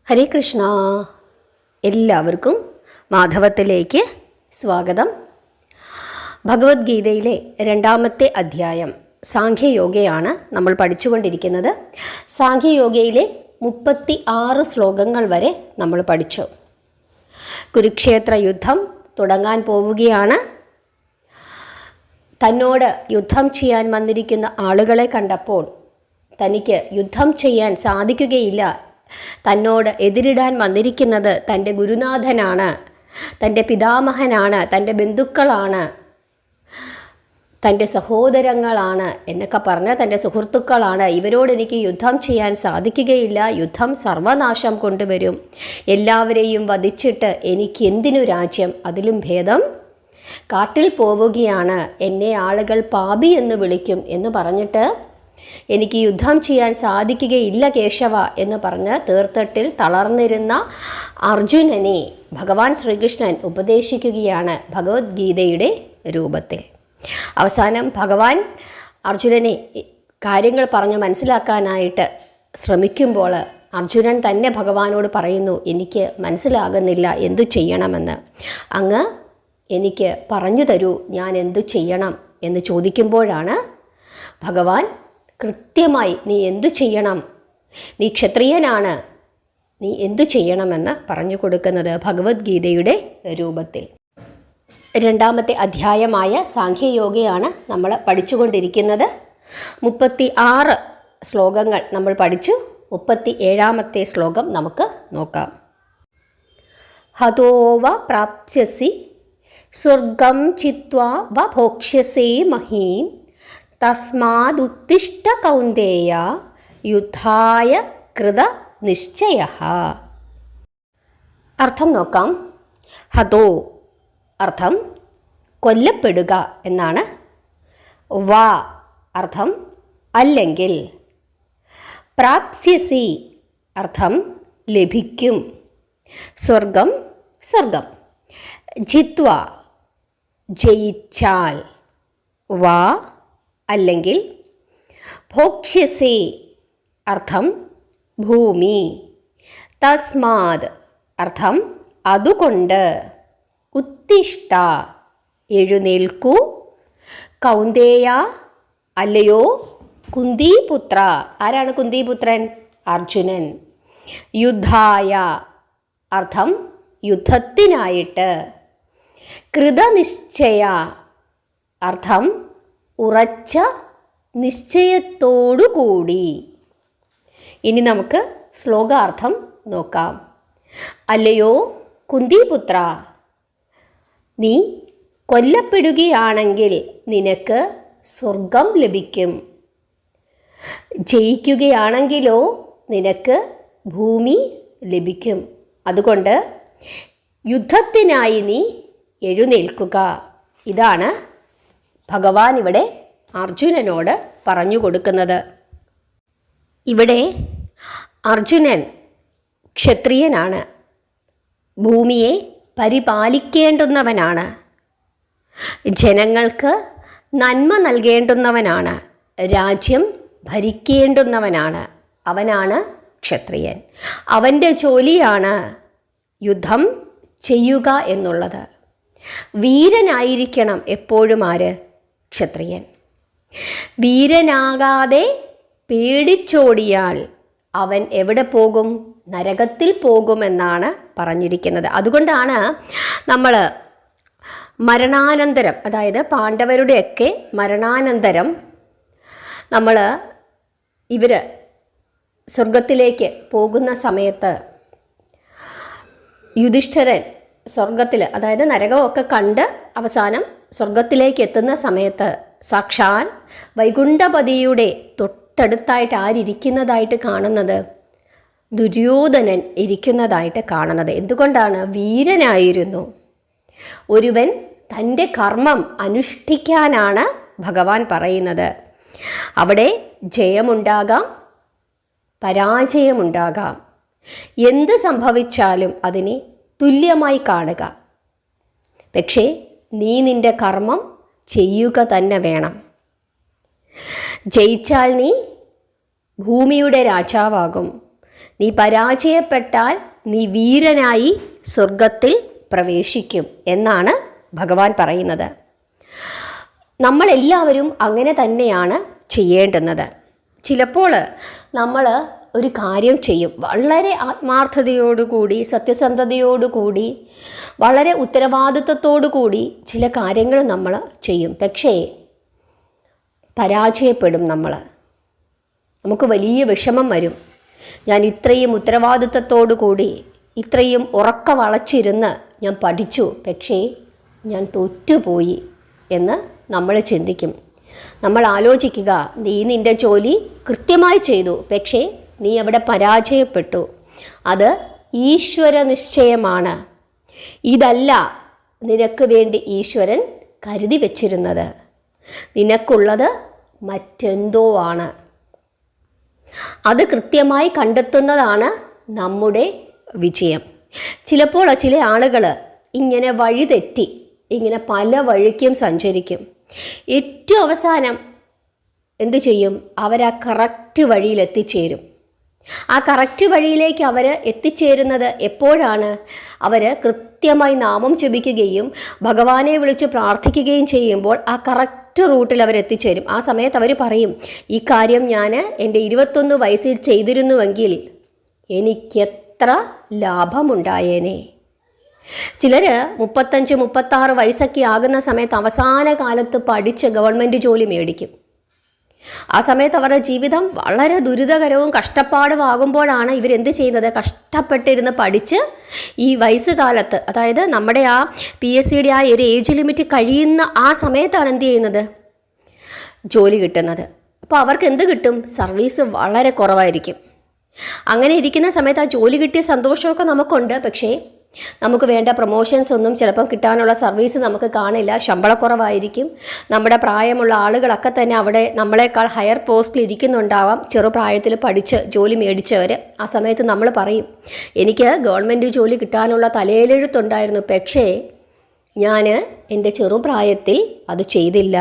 ഹരേ കൃഷ്ണ. എല്ലാവർക്കും മാധവത്തിലേക്ക് സ്വാഗതം. ഭഗവത്ഗീതയിലെ 2-ാമത്തെ അധ്യായം സാഖ്യയോഗയാണ് നമ്മൾ പഠിച്ചുകൊണ്ടിരിക്കുന്നത്. സാഖ്യയോഗയിലെ 36 ശ്ലോകങ്ങൾ വരെ നമ്മൾ പഠിച്ചു. കുരുക്ഷേത്ര യുദ്ധം തുടങ്ങാൻ പോവുകയാണ്. തന്നോട് യുദ്ധം ചെയ്യാൻ വന്നിരിക്കുന്ന ആളുകളെ കണ്ടപ്പോൾ തനിക്ക് യുദ്ധം ചെയ്യാൻ സാധിക്കുകയില്ല. തന്നോട് എതിരിടാൻ വന്നിരിക്കുന്നത് തൻ്റെ ഗുരുനാഥനാണ്, തൻ്റെ പിതാമഹനാണ്, തൻ്റെ ബന്ധുക്കളാണ്, തൻ്റെ സഹോദരങ്ങളാണ് എന്നൊക്കെ പറഞ്ഞ് തൻ്റെ സുഹൃത്തുക്കളാണ്. ഇവരോട് എനിക്ക് യുദ്ധം ചെയ്യാൻ സാധിക്കുകയില്ല. യുദ്ധം സർവനാശം കൊണ്ടുവരും. എല്ലാവരെയും വധിച്ചിട്ട് എനിക്ക് എന്തിനു രാജ്യം? അതിലും ഭേദം കാട്ടിൽ പോവുകയാണ്. എന്നെ ആളുകൾ പാപി എന്ന് വിളിക്കും എന്ന് പറഞ്ഞിട്ട് എനിക്ക് യുദ്ധം ചെയ്യാൻ സാധിക്കുകയില്ല കേശവ എന്ന് പറഞ്ഞ് തീർത്ഥത്തിൽ തളർന്നിരുന്ന അർജുനനെ ഭഗവാൻ ശ്രീകൃഷ്ണൻ ഉപദേശിക്കുകയാണ് ഭഗവത്ഗീതയുടെ രൂപത്തിൽ. അവസാനം ഭഗവാൻ അർജുനനെ കാര്യങ്ങൾ പറഞ്ഞ് മനസ്സിലാക്കാനായിട്ട് ശ്രമിക്കുമ്പോൾ അർജുനൻ തന്നെ ഭഗവാനോട് പറയുന്നു, എനിക്ക് മനസ്സിലാകുന്നില്ല എന്തു ചെയ്യണമെന്ന്. അങ്ങ് എനിക്ക് പറഞ്ഞു തരൂ, ഞാൻ എന്തു ചെയ്യണം എന്ന് ചോദിക്കുമ്പോഴാണ് ഭഗവാൻ കൃത്യമായി നീ എന്തു ചെയ്യണം, നീ ക്ഷത്രിയനാണ്, നീ എന്തു ചെയ്യണമെന്ന് പറഞ്ഞു കൊടുക്കുന്നത് ഭഗവത്ഗീതയുടെ രൂപത്തിൽ. 2-ാമത്തെ അധ്യായമായ സാഖ്യയോഗയാണ് നമ്മൾ പഠിച്ചുകൊണ്ടിരിക്കുന്നത്. 36 ശ്ലോകങ്ങൾ നമ്മൾ പഠിച്ചു. 37-ാമത്തെ ശ്ലോകം നമുക്ക് നോക്കാം. ഹതോ വ പ്രാപ്സ്യസി സ്വർഗം ചിത്വാ വ ഭോക്ഷ്യസേ മഹീം തസ്മാദുത്തിഷ്ഠ കൗന്ദേയ യുദ്ധായ കൃത നിശ്ചയഃ. അർത്ഥം നോക്കാം. ഹതോ അർത്ഥം കൊല്ലപ്പെടുക എന്നാണ്. വാ അർത്ഥം അല്ലെങ്കിൽ. പ്രാപ്സ്യസി അർത്ഥം ലഭിക്കും. സ്വർഗം സ്വർഗം. ജിത്വ ജയിച്ചാൽ. വാ അല്ലെങ്കിൽ. ഭോക്ഷ്യസേ അർത്ഥം ഭൂമി. തസ്മാത് അർത്ഥം അതുകൊണ്ട്. ഉത്തിഷ്ഠ എഴുന്നേൽക്കൂ. കൗന്ദേയ അല്ലയോ കുന്തിപുത്ര. ആരാണ് കുന്തിപുത്രൻ? അർജുനൻ. യുദ്ധായ അർത്ഥം യുദ്ധത്തിനായിട്ട്. കൃതനിശ്ചയ അർത്ഥം ഉറച്ച നിശ്ചയത്തോടുകൂടി. ഇനി നമുക്ക് ശ്ലോകാർത്ഥം നോക്കാം. അല്ലയോ കുന്തിപുത്ര, നീ കൊല്ലപ്പെടുകയാണെങ്കിൽ നിനക്ക് സ്വർഗം ലഭിക്കും. ജയിക്കുകയാണെങ്കിലോ നിനക്ക് ഭൂമി ലഭിക്കും. അതുകൊണ്ട് യുദ്ധത്തിനായി നീ എഴുന്നേൽക്കുക. ഇതാണ് ഭഗവാൻ ഇവിടെ അർജുനനോട് പറഞ്ഞു കൊടുക്കുന്നത്. ഇവിടെ അർജുനൻ ക്ഷത്രിയനാണ്, ഭൂമിയെ പരിപാലിക്കേണ്ടുന്നവനാണ്, ജനങ്ങൾക്ക് നന്മ നൽകേണ്ടുന്നവനാണ്, രാജ്യം ഭരിക്കേണ്ടുന്നവനാണ്. അവനാണ് ക്ഷത്രിയൻ. അവൻ്റെ ജോലിയാണ് യുദ്ധം ചെയ്യുക എന്നുള്ളത്. വീരനായിരിക്കണം എപ്പോഴും ആര്? ക്ഷത്രിയൻ. വീരനാകാതെ പേടിച്ചോടിയാൽ അവൻ എവിടെ പോകും? നരകത്തിൽ പോകുമെന്നാണ് പറഞ്ഞിരിക്കുന്നത്. അതുകൊണ്ടാണ് നമ്മൾ മരണാനന്തരം, അതായത് പാണ്ഡവരുടെയൊക്കെ മരണാനന്തരം നമ്മൾ ഇവർ സ്വർഗത്തിലേക്ക് പോകുന്ന സമയത്ത് യുധിഷ്ഠിരൻ സ്വർഗത്തിൽ, അതായത് നരകമൊക്കെ കണ്ട് അവസാനം സ്വർഗത്തിലേക്ക് എത്തുന്ന സമയത്ത് സാക്ഷാൽ വൈകുണ്ഠപതിയുടെ തൊട്ടടുത്തായിട്ട് ആരിയ്ക്കുന്നതായിട്ട് കാണുന്നത്? ദുര്യോധനൻ ഇരിക്കുന്നതായിട്ട് കാണുന്നത്. എന്തുകൊണ്ടാണ്? വീരനായിരുന്നു. ഒരുവൻ തൻ്റെ കർമ്മം അനുഷ്ഠിക്കാനാണ് ഭഗവാൻ പറയുന്നത്. അവിടെ ജയമുണ്ടാകാം, പരാജയമുണ്ടാകാം. എന്ത് സംഭവിച്ചാലും അതിനെ തുല്യമായി കാണുക. പക്ഷേ നീ നിൻ്റെ കർമ്മം ചെയ്യുക തന്നെ വേണം. ജയിച്ചാൽ നീ ഭൂമിയുടെ രാജാവാകും. നീ പരാജയപ്പെട്ടാൽ നീ വീരനായി സ്വർഗത്തിൽ പ്രവേശിക്കും എന്നാണ് ഭഗവാൻ പറയുന്നത്. നമ്മളെല്ലാവരും അങ്ങനെ തന്നെയാണ് ചെയ്യേണ്ടുന്നത്. ചിലപ്പോൾ നമ്മൾ ഒരു കാര്യം ചെയ്യും, വളരെ ആത്മാർത്ഥതയോടുകൂടി, സത്യസന്ധതയോടുകൂടി, വളരെ ഉത്തരവാദിത്വത്തോടു കൂടി ചില കാര്യങ്ങൾ നമ്മൾ ചെയ്യും. പക്ഷേ പരാജയപ്പെടും. നമുക്ക് വലിയ വിഷമം വരും. ഞാൻ ഇത്രയും ഉത്തരവാദിത്വത്തോടു കൂടി, ഇത്രയും ഉറക്ക വളച്ചിരുന്ന് ഞാൻ പഠിച്ചു, പക്ഷേ ഞാൻ തോറ്റുപോയി എന്ന് നമ്മൾ ചിന്തിക്കും. നമ്മൾ ആലോചിക്കുക, നീ നിൻ്റെ ജോലി കൃത്യമായി ചെയ്തു, പക്ഷേ നീ അവിടെ പരാജയപ്പെട്ടു. അത് ഈശ്വര നിശ്ചയമാണ്. ഇതല്ല നിനക്ക് വേണ്ടി ഈശ്വരൻ കരുതി വച്ചിരുന്നത്. നിനക്കുള്ളത് മറ്റെന്തോ ആണ്. അത് കൃത്യമായി കണ്ടെത്തുന്നതാണ് നമ്മുടെ വിജയം. ചിലപ്പോൾ ചില ആളുകൾ ഇങ്ങനെ വഴിതെറ്റി ഇങ്ങനെ പല വഴിക്കും സഞ്ചരിക്കും. ഏറ്റവും അവസാനം എന്തു ചെയ്യും? അവരാ കറക്റ്റ് വഴിയിൽ എത്തിച്ചേരും. ആ കറക്റ്റ് വഴിയിലേക്ക് അവർ എത്തിച്ചേരുന്നത് എപ്പോഴാണ്? അവർ കൃത്യമായി നാമം ജപിക്കുകയും ഭഗവാനെ വിളിച്ച് പ്രാർത്ഥിക്കുകയും ചെയ്യുമ്പോൾ ആ കറക്റ്റ് റൂട്ടിൽ അവർ എത്തിച്ചേരും. ആ സമയത്ത് അവർ പറയും, ഈ കാര്യം ഞാൻ എൻ്റെ 21 വയസ്സിൽ ചെയ്തിരുന്നുവെങ്കിൽ എനിക്കെത്ര ലാഭമുണ്ടായേനെ. ചിലർ 35-36 വയസ്സൊക്കെ ആകുന്ന സമയത്ത് അവസാന കാലത്ത് പഠിച്ച് ഗവൺമെൻറ് ജോലി മേടിക്കും. ആ സമയത്ത് അവരുടെ ജീവിതം വളരെ ദുരിതകരവും കഷ്ടപ്പാടുമാകുമ്പോഴാണ് ഇവരെന്ത് ചെയ്യുന്നത്? കഷ്ടപ്പെട്ടിരുന്ന് പഠിച്ച് ഈ വയസ്സുകാലത്ത്, അതായത് നമ്മുടെ ആ PSCയുടെ ആ ഒരു ഏജ് ലിമിറ്റ് കഴിയുന്ന ആ സമയത്താണ് എന്ത് ചെയ്യുന്നത്? ജോലി കിട്ടുന്നത്. അപ്പോൾ അവർക്ക് എന്ത് കിട്ടും? സർവീസ് വളരെ കുറവായിരിക്കും. അങ്ങനെ ഇരിക്കുന്ന സമയത്ത് ആ ജോലി കിട്ടിയ സന്തോഷമൊക്കെ നമുക്കുണ്ട്. പക്ഷേ നമുക്ക് വേണ്ട പ്രൊമോഷൻസ് ഒന്നും ചിലപ്പം കിട്ടാനുള്ള സർവീസ് നമുക്ക് കാണില്ല. ശമ്പളക്കുറവായിരിക്കും. നമ്മുടെ പ്രായമുള്ള ആളുകളൊക്കെ തന്നെ അവിടെ നമ്മളെക്കാൾ ഹയർ പോസ്റ്റിൽ ഇരിക്കുന്നുണ്ടാവാം, ചെറുപ്രായത്തിൽ പഠിച്ച് ജോലി മേടിച്ചവർ. ആ സമയത്ത് നമ്മൾ പറയും, എനിക്ക് ഗവൺമെൻറ് ജോലി കിട്ടാനുള്ള തലയിലെഴുത്തുണ്ടായിരുന്നു, പക്ഷേ ഞാൻ എൻ്റെ ചെറുപ്രായത്തിൽ അത് ചെയ്തില്ല.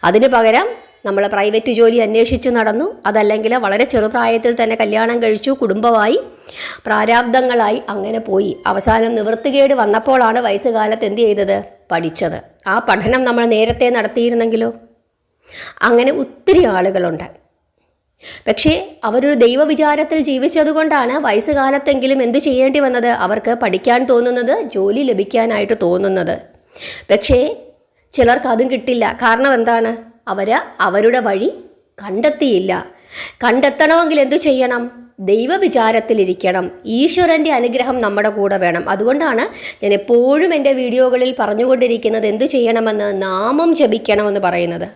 അതിന് പകരം നമ്മൾ പ്രൈവറ്റ് ജോലി അന്വേഷിച്ച് നടന്നു. അതല്ലെങ്കിൽ വളരെ ചെറുപ്രായത്തിൽ തന്നെ കല്യാണം കഴിച്ചു, കുടുംബമായി, പ്രാരാബ്ദങ്ങളായി അങ്ങനെ പോയി. അവസാനം നിവൃത്തികേട് വന്നപ്പോഴാണ് വയസ്സുകാലത്ത് എന്ത് ചെയ്തത്? പഠിച്ചത്. ആ പഠനം നമ്മൾ നേരത്തെ നടത്തിയിരുന്നെങ്കിലോ? അങ്ങനെ ഒത്തിരി ആളുകളുണ്ട്. പക്ഷേ അവരൊരു ദൈവവിചാരത്തിൽ ജീവിച്ചതുകൊണ്ടാണ് വയസ്സുകാലത്തെങ്കിലും എന്ത് ചെയ്യേണ്ടി വന്നത്? അവർക്ക് പഠിക്കാൻ തോന്നുന്നത്, ജോലി ലഭിക്കാനായിട്ട് തോന്നുന്നത്. പക്ഷേ ചിലർക്ക് അതും കിട്ടില്ല. കാരണം എന്താണ്? അവരുടെ വഴി കണ്ടെത്തിയില്ല. കണ്ടെത്തണമെങ്കിൽ എന്തു ചെയ്യണം? ദൈവവിചാരത്തിലിരിക്കണം. ഈശ്വരൻ്റെ അനുഗ്രഹം നമ്മുടെ കൂടെ വേണം. അതുകൊണ്ടാണ് ഞാൻ എപ്പോഴും എൻ്റെ വീഡിയോകളിൽ പറഞ്ഞുകൊണ്ടിരിക്കുന്നത് എന്തു ചെയ്യണമെന്ന്? നാമം ജപിക്കണമെന്ന് പറയുന്നത്.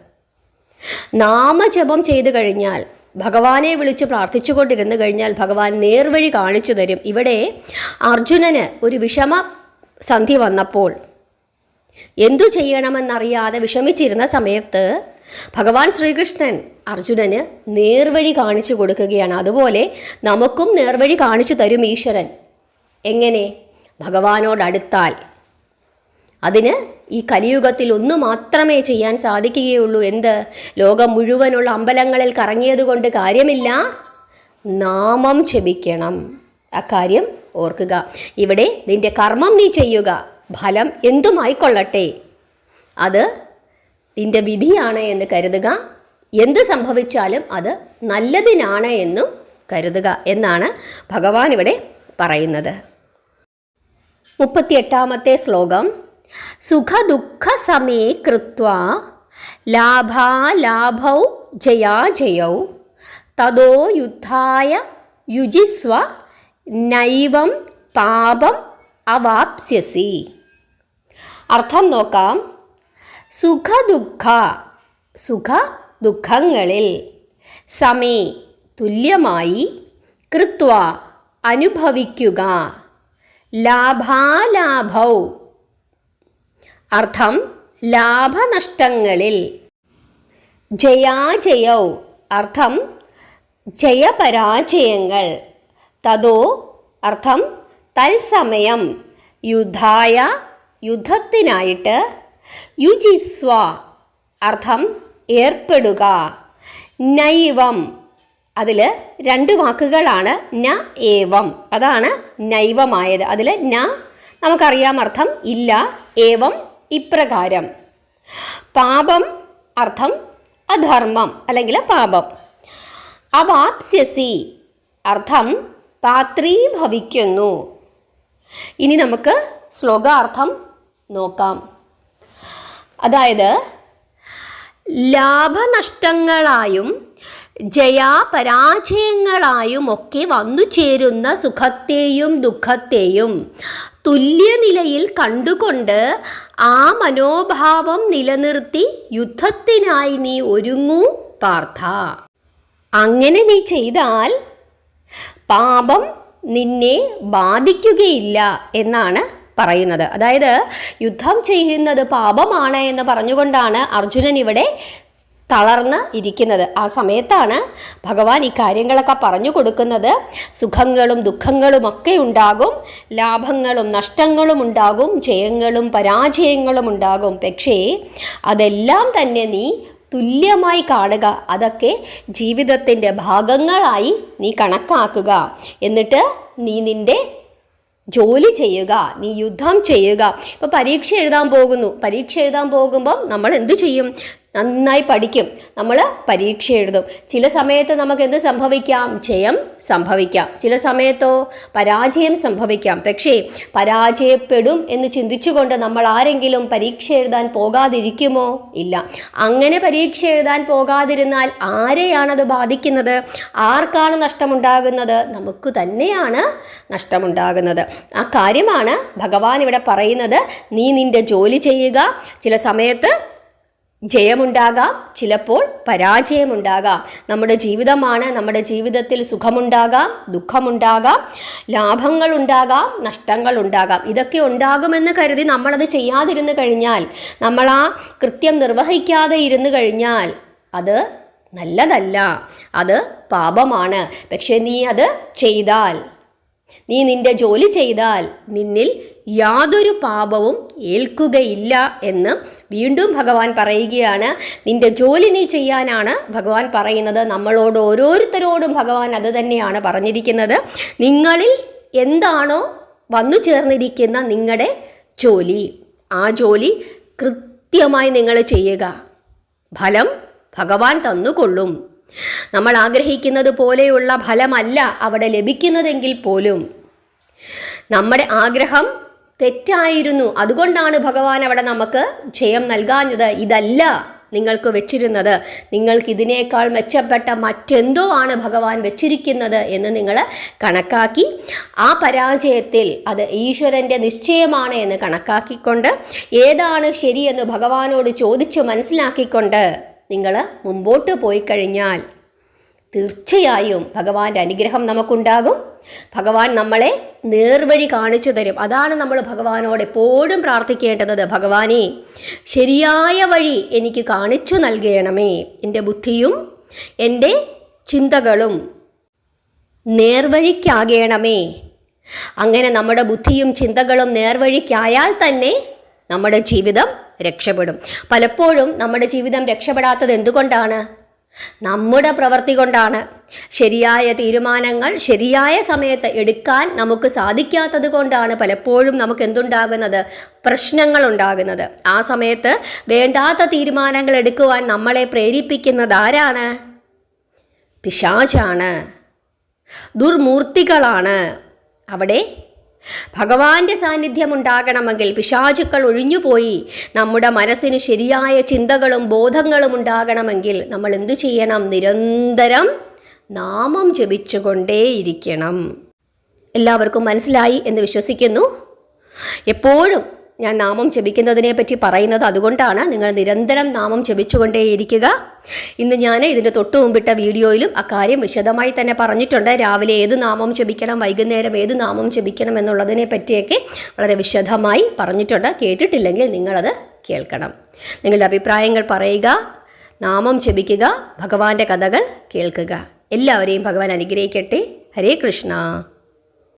നാമജപം ചെയ്തു കഴിഞ്ഞാൽ, ഭഗവാനെ വിളിച്ച് പ്രാർത്ഥിച്ചുകൊണ്ടിരുന്നു കഴിഞ്ഞാൽ ഭഗവാൻ നേർവഴി കാണിച്ചു തരും. ഇവിടെ അർജുനന് ഒരു വിഷമ സന്ധി വന്നപ്പോൾ എന്തു ചെയ്യണമെന്നറിയാതെ വിഷമിച്ചിരുന്ന സമയത്ത് ഭഗവാൻ ശ്രീകൃഷ്ണൻ അർജുനന് നേർവഴി കാണിച്ചു കൊടുക്കുകയാണ്. അതുപോലെ നമുക്കും നേർവഴി കാണിച്ചു തരും ഈശ്വരൻ. എങ്ങനെ? ഭഗവാനോടടുത്താൽ. അതിന് ഈ കലിയുഗത്തിൽ ഒന്ന് മാത്രമേ ചെയ്യാൻ സാധിക്കുകയുള്ളൂ. എന്ത്? ലോകം മുഴുവനുള്ള അമ്പലങ്ങളിൽ കറങ്ങിയത് കൊണ്ട് കാര്യമില്ല, നാമം ജപിക്കണം. അക്കാര്യം ഓർക്കുക. ഇവിടെ നിന്റെ കർമ്മം നീ ചെയ്യുക, ഫലം എന്തുമായിക്കൊള്ളട്ടെ, അത് നിന്റെ വിധിയാണ് എന്ന് കരുതുക. എന്ത് സംഭവിച്ചാലും അത് നല്ലതിനാണ് എന്നും കരുതുക എന്നാണ് ഭഗവാൻ ഇവിടെ പറയുന്നത്. 38-ാമത്തെ ശ്ലോകം. സുഖദുഃഖ സമേ കൃത്വാ ലാഭാലാഭൗ ജയാജയൗ തദോ യുദ്ധായ യുജിസ്വ നൈവം പാപം അവാപ്സ്യസി. അർത്ഥം നോക്കാം. സുഖ ദുഃഖങ്ങളിൽ, സമേ തുല്യമായി, കൃത്വ അനുഭവിക്കുക, ലാഭാലാഭൗ അർത്ഥം ലാഭനഷ്ടങ്ങളിൽ, ജയാജയൗ അർത്ഥം ജയപരാജയങ്ങൾ, തതോ അർത്ഥം തത്സമയം, യുദ്ധായ യുദ്ധത്തിനായിട്ട്, യുജിസ്വ അർത്ഥം ഏർപ്പെടുക, നൈവം അതിൽ 2 വാക്കുകളാണ് ന ഏവം, അതാണ് നൈവമായത്. അതിൽ ന നമുക്കറിയാം അർത്ഥം ഇല്ല, ഏവം ഇപ്രകാരം. പാപം അർത്ഥം അധർമ്മം അല്ലെങ്കിൽ പാപം. അവാപ്സ്യസി അർത്ഥം പാത്രീഭവിക്കുന്നു. ഇനി നമുക്ക് ശ്ലോകാർത്ഥം നോക്കാം. അതായത് ലാഭനഷ്ടങ്ങളായും ജയാപരാജയങ്ങളായും ഒക്കെ വന്നു ചേരുന്ന സുഖത്തെയും ദുഃഖത്തെയും തുല്യനിലയിൽ കണ്ടുകൊണ്ട് ആ മനോഭാവം നിലനിർത്തി യുദ്ധത്തിനായി നീ ഒരുങ്ങൂ പാർത്ഥ. അങ്ങനെ നീ ചെയ്താൽ പാപം നിന്നെ ബാധിക്കുകയില്ല എന്നാണ് പറയുന്നത്. അതായത് യുദ്ധം ചെയ്യുന്നത് പാപമാണ് എന്ന് പറഞ്ഞുകൊണ്ടാണ് അർജുനൻ ഇവിടെ തളർന്ന് ഇരിക്കുന്നത്. ആ സമയത്താണ് ഭഗവാൻ ഈ കാര്യങ്ങളൊക്കെ പറഞ്ഞു കൊടുക്കുന്നത്. സുഖങ്ങളും ദുഃഖങ്ങളും ഒക്കെ ഉണ്ടാകും, ലാഭങ്ങളും നഷ്ടങ്ങളും ഉണ്ടാകും, ജയങ്ങളും പരാജയങ്ങളും ഉണ്ടാകും. പക്ഷേ അതെല്ലാം തന്നെ നീ തുല്യമായി കാണുക, അതൊക്കെ ജീവിതത്തിൻ്റെ ഭാഗങ്ങളായി നീ കണക്കാക്കുക. എന്നിട്ട് നീ നിൻ്റെ ജോലി ചെയ്യുക, നീ യുദ്ധം ചെയ്യുക. ഇപ്പോൾ പരീക്ഷ എഴുതാൻ പോകുമ്പം നമ്മൾ എന്ത് ചെയ്യും? നന്നായി പഠിക്കും, നമ്മൾ പരീക്ഷ എഴുതും. ചില സമയത്ത് നമുക്ക് എന്ത് സംഭവിക്കാം? ജയം സംഭവിക്കാം. ചില സമയത്തോ പരാജയം സംഭവിക്കാം. പക്ഷേ പരാജയപ്പെടും എന്ന് ചിന്തിച്ചുകൊണ്ട് നമ്മൾ ആരെങ്കിലും പരീക്ഷ എഴുതാൻ പോകാതിരിക്കുമോ? ഇല്ല. അങ്ങനെ പരീക്ഷ എഴുതാൻ പോകാതിരുന്നാൽ ആരെയാണത് ബാധിക്കുന്നത്? ആർക്കാണ് നഷ്ടമുണ്ടാകുന്നത്? നമുക്ക് തന്നെയാണ് നഷ്ടമുണ്ടാകുന്നത്. ആ കാര്യമാണ് ഭഗവാൻ ഇവിടെ പറയുന്നത്. നീ നിൻ്റെ ജോലി ചെയ്യുക. ചില സമയത്ത് ജയമുണ്ടാകാം, ചിലപ്പോൾ പരാജയമുണ്ടാകാം. നമ്മുടെ ജീവിതമാണ്, നമ്മുടെ ജീവിതത്തിൽ സുഖമുണ്ടാകാം, ദുഃഖമുണ്ടാകാം, ലാഭങ്ങളുണ്ടാകാം, നഷ്ടങ്ങളുണ്ടാകാം. ഇതൊക്കെ ഉണ്ടാകുമെന്ന് കരുതി നമ്മളത് ചെയ്യാതിരുന്നു കഴിഞ്ഞാൽ, നമ്മൾ ആ കൃത്യം നിർവഹിക്കാതെ ഇരുന്നു കഴിഞ്ഞാൽ അത് നല്ലതല്ല, അത് പാപമാണ്. പക്ഷെ നീ അത് ചെയ്താൽ, നീ നിൻ്റെ ജോലി ചെയ്താൽ നിന്നിൽ യാതൊരു പാപവും ഏൽക്കുകയില്ല എന്ന് വീണ്ടും ഭഗവാൻ പറയുകയാണ്. നിൻ്റെ ജോലി നീ ചെയ്യാനാണ് ഭഗവാൻ പറയുന്നത്. നമ്മളോട് ഓരോരുത്തരോടും ഭഗവാൻ അത് തന്നെയാണ് പറഞ്ഞിരിക്കുന്നത്. നിങ്ങളിൽ എന്താണോ വന്നു ചേർന്നിരിക്കുന്ന നിങ്ങളുടെ ജോലി, ആ ജോലി കൃത്യമായി നിങ്ങൾ ചെയ്യുക. ഫലം ഭഗവാൻ തന്നുകൊള്ളും. നമ്മൾ ആഗ്രഹിക്കുന്നത് പോലെയുള്ള ഫലമല്ല അവിടെ ലഭിക്കുന്നതെങ്കിൽ പോലും നമ്മുടെ ആഗ്രഹം തെറ്റായിരുന്നു. അതുകൊണ്ടാണ് ഭഗവാൻ അവിടെ നമുക്ക് ജയം നൽകാഞ്ഞത്. ഇതല്ല നിങ്ങൾക്ക് വെച്ചിരുന്നത്, നിങ്ങൾക്ക് ഇതിനേക്കാൾ മെച്ചപ്പെട്ട മറ്റെന്തോ ആണ് ഭഗവാൻ വെച്ചിരിക്കുന്നത് എന്ന് നിങ്ങൾ കണക്കാക്കി ആ പരാജയത്തിൽ അത് ഈശ്വരൻ്റെ നിശ്ചയമാണ് എന്ന് കണക്കാക്കിക്കൊണ്ട് ഏതാണ് ശരിയെന്ന് ഭഗവാനോട് ചോദിച്ച് മനസ്സിലാക്കിക്കൊണ്ട് നിങ്ങൾ മുമ്പോട്ട് പോയി കഴിഞ്ഞാൽ തീർച്ചയായും ഭഗവാന്റെ അനുഗ്രഹം നമുക്കുണ്ടാകും. ഭഗവാൻ നമ്മളെ നേർവഴി കാണിച്ചു തരും. അതാണ് നമ്മൾ ഭഗവാനോട് എപ്പോഴും പ്രാർത്ഥിക്കേണ്ടത്. ഭഗവാനേ, ശരിയായ വഴി എനിക്ക് കാണിച്ചു നൽകണമേ. എൻ്റെ ബുദ്ധിയും എൻ്റെ ചിന്തകളും നേർവഴിക്കാകണമേ. അങ്ങനെ നമ്മുടെ ബുദ്ധിയും ചിന്തകളും നേർവഴിക്കായാൽ തന്നെ നമ്മുടെ ജീവിതം രക്ഷപ്പെടും. പലപ്പോഴും നമ്മുടെ ജീവിതം രക്ഷപ്പെടാത്തത് എന്തുകൊണ്ടാണ്? നമ്മുടെ പ്രവൃത്തി കൊണ്ടാണ്. ശരിയായ തീരുമാനങ്ങൾ ശരിയായ സമയത്ത് എടുക്കാൻ നമുക്ക് സാധിക്കാത്തത് കൊണ്ടാണ് പലപ്പോഴും നമുക്ക് എന്തുണ്ടാകുന്നത്? പ്രശ്നങ്ങൾ ഉണ്ടാകുന്നത്. ആ സമയത്ത് വേണ്ടാത്ത തീരുമാനങ്ങൾ എടുക്കുവാൻ നമ്മളെ പ്രേരിപ്പിക്കുന്നത് ആരാണ്? പിശാചാണ്, ദുർമൂർത്തികളാണ്. അവിടെ ഭഗവാന്റെ സാന്നിധ്യം ഉണ്ടാകണമെങ്കിൽ പിശാചുക്കൾ ഒഴിഞ്ഞുപോയി നമ്മുടെ മനസ്സിന് ശരിയായ ചിന്തകളും ബോധങ്ങളും ഉണ്ടാകണമെങ്കിൽ നമ്മൾ എന്തു ചെയ്യണം? നിരന്തരം നാമം ജപിച്ചുകൊണ്ടേയിരിക്കണം. എല്ലാവർക്കും മനസ്സിലായി എന്ന് വിശ്വസിക്കുന്നു. എപ്പോഴും ഞാൻ നാമം ജപിക്കുന്നതിനെ പറ്റി പറയുന്നത് അതുകൊണ്ടാണ്. നിങ്ങൾ നിരന്തരം നാമം ജപിച്ചുകൊണ്ടേയിരിക്കുക. ഇന്ന് ഞാൻ ഇതിൻ്റെ തൊട്ട് മുമ്പിട്ട വീഡിയോയിലും അക്കാര്യം വിശദമായി തന്നെ പറഞ്ഞിട്ടുണ്ട്. രാവിലെ ഏത് നാമം ജപിക്കണം, വൈകുന്നേരം ഏത് നാമം ജപിക്കണം എന്നുള്ളതിനെ പറ്റിയൊക്കെ വളരെ വിശദമായി പറഞ്ഞിട്ടുണ്ട്. കേട്ടിട്ടില്ലെങ്കിൽ നിങ്ങളത് കേൾക്കണം. നിങ്ങളുടെ അഭിപ്രായങ്ങൾ പറയുക, നാമം ജപിക്കുക, ഭഗവാന്റെ കഥകൾ കേൾക്കുക. എല്ലാവരെയും ഭഗവാൻ അനുഗ്രഹിക്കട്ടെ. ഹരേ കൃഷ്ണ.